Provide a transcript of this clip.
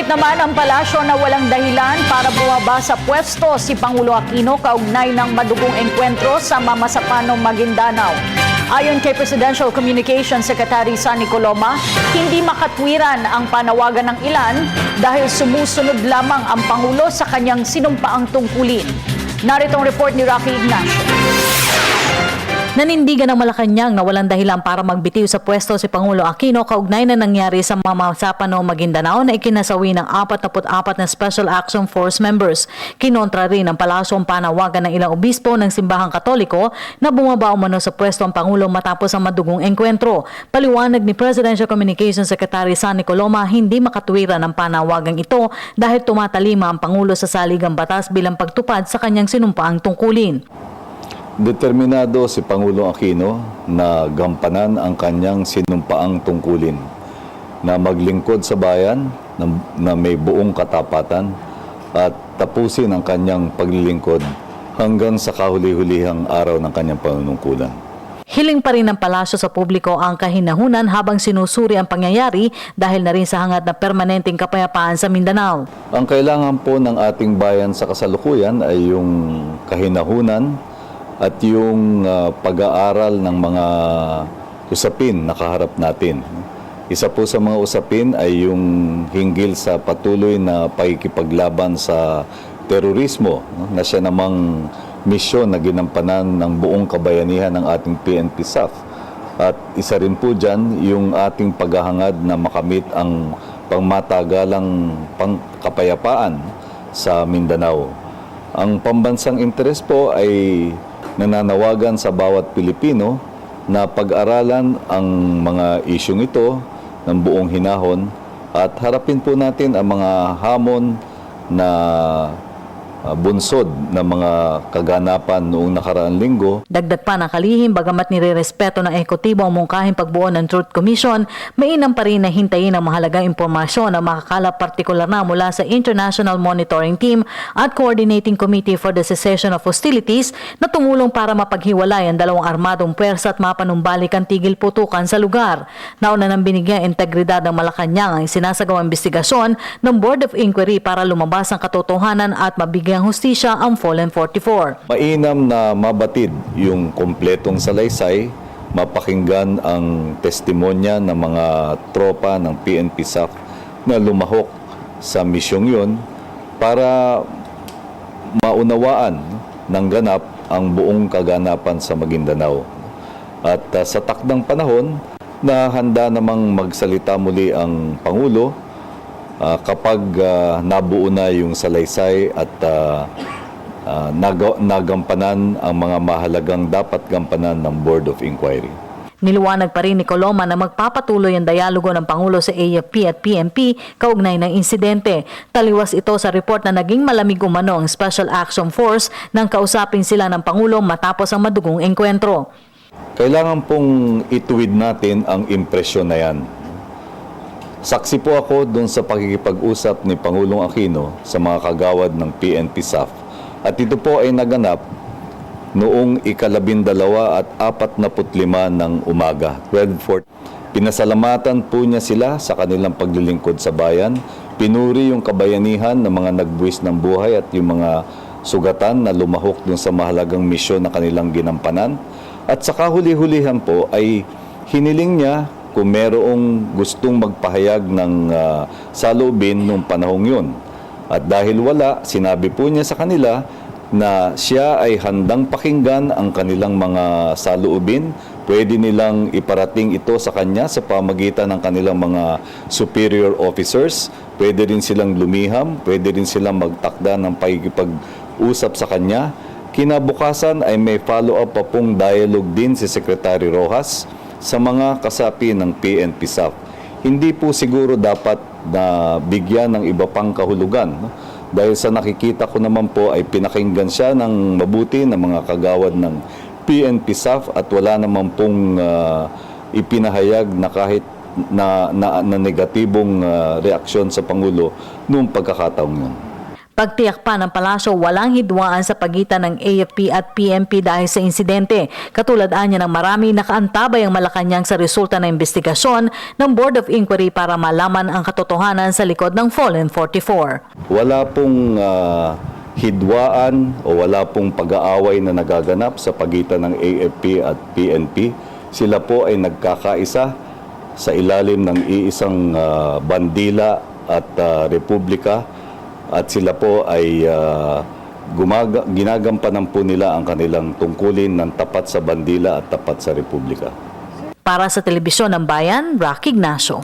naman ang palasyo na walang dahilan para bumaba sa pwesto si Pangulo Aquino kaugnay ng madugong engkwentro sa Mamasapanong, Maguindanao. Ayon kay Presidential Communications Secretary Sunny Coloma, hindi makatwiran ang panawagan ng ilan dahil sumusunod lamang ang Pangulo sa kanyang sinumpaang tungkulin. Narito ang report ni Rocky Ignacio. Nanindigan ng Malacanang na walang dahilan para magbitiw sa pwesto si Pangulo Aquino kaugnay na nangyari sa Mamasapanong, Maguindanao na ikinasawi ng 44 na Special Action Force members. Kinontra rin ng palasyo ang panawagan ng ilang obispo ng Simbahang Katoliko na bumaba umano sa pwesto ang Pangulo matapos ang madugong engkwentro. Paliwanag ni Presidential Communications Secretary Sunny Coloma, hindi makatwiran ang panawagang ito dahil tumatalima ang Pangulo sa saligang batas bilang pagtupad sa kanyang sinumpaang tungkulin. Determinado si Pangulong Aquino na gampanan ang kanyang sinumpaang tungkulin na maglingkod sa bayan na may buong katapatan at tapusin ang kanyang paglilingkod hanggang sa kahuli-hulihang araw ng kanyang panunungkulan. Hiling pa rin ng palasyo sa publiko ang kahinahunan habang sinusuri ang pangyayari dahil na rin sa hangad na permanenteng kapayapaan sa Mindanao. Ang kailangan po ng ating bayan sa kasalukuyan ay yung kahinahunan at yung pag-aaral ng mga usapin na kaharap natin. Isa po sa mga usapin ay yung hinggil sa patuloy na pakikipaglaban sa terorismo, na siya namang misyon na ginampanan ng buong kabayanihan ng ating PNP-SAF. At isa rin po dyan yung ating paghahangad na makamit ang pangmatagalang kapayapaan sa Mindanao. Ang pambansang interes po ay nananawagan sa bawat Pilipino na pag-aralan ang mga isyung ito ng buong hinahon at harapin po natin ang mga hamon na bunsod ng mga kaganapan noong nakaraang linggo. Dagdag pa ng kalihim, bagamat nirerespeto ng ehekutibo ang mungkahing pagbuo ng Truth Commission, mainam pa rin na hintayin ang mahalagang impormasyon na makakalap partikular na mula sa International Monitoring Team at Coordinating Committee for the Cessation of Hostilities na tumulong para mapaghiwalay ang dalawang armadong puwersa at mapanumbalik ang tigil putukan sa lugar. Nauna nang binigyan integridad ng Malacanang ang sinasagawang investigasyon ng Board of Inquiry para lumabas ang katotohanan at mabigyan ang hustisya ang Fallen 44. Mainam na mabatid yung kompletong salaysay, mapakinggan ang testimonya ng mga tropa ng PNP-SAF na lumahok sa misyong yun para maunawaan ng ganap ang buong kaganapan sa Maguindanao. At sa takdang panahon na handa namang magsalita muli ang Pangulo kapag nabuo na yung salaysay at nagampanan ang mga mahalagang dapat gampanan ng Board of Inquiry. Niliwanag pa rin ni Coloma na magpapatuloy ang dialogo ng Pangulo sa AFP at PNP kaugnay ng insidente. Taliwas ito sa report na naging malamig umano ang Special Action Force nang kausapin sila ng Pangulo matapos ang madugong engkwentro. Kailangan pong ituwid natin ang impresyon na yan. Saksi po ako doon sa pakikipag-usap ni Pangulong Aquino sa mga kagawad ng PNP-SAF. At ito po ay naganap noong ika-12 at 45 ng umaga, 12:40. Pinasalamatan po niya sila sa kanilang paglilingkod sa bayan. Pinuri yung kabayanihan ng mga nagbuwis ng buhay at yung mga sugatan na lumahok doon sa mahalagang misyon na kanilang ginampanan. At sa kahuli-hulihan po ay hiniling niya kung merong gustong magpahayag ng saloobin nung panahong yun. At dahil wala, sinabi po niya sa kanila na siya ay handang pakinggan ang kanilang mga saloobin. Pwede nilang iparating ito sa kanya sa pamagitan ng kanilang mga superior officers. Pwede rin silang lumiham, pwede rin silang magtakda ng pakikipag-usap sa kanya. Kinabukasan ay may follow-up pa pong dialogue din si Secretary Rojas sa mga kasapi ng PNP-SAF. Hindi po siguro dapat na bigyan ng iba pang kahulugan. No? Dahil sa nakikita ko naman po ay pinakinggan siya ng mabuti ng mga kagawad ng PNP-SAF at wala naman pong ipinahayag na kahit na negatibong reaksyon sa Pangulo noong pagkakataong yun. Pagtiyak pa ng palasyo, walang hidwaan sa pagitan ng AFP at PNP dahil sa insidente. Katulad anya ng marami, nakaantabay ang Malacanang sa resulta ng investigasyon ng Board of Inquiry para malaman ang katotohanan sa likod ng Fallen 44. Wala pong hidwaan o wala pong pag-aaway na nagaganap sa pagitan ng AFP at PNP. Sila po ay nagkakaisa sa ilalim ng iisang bandila at republika, at sila po ay ginagampanan po nila ang kanilang tungkulin ng tapat sa bandila at tapat sa republika. Para sa Telebisyon ng Bayan, Rocky Ignacio.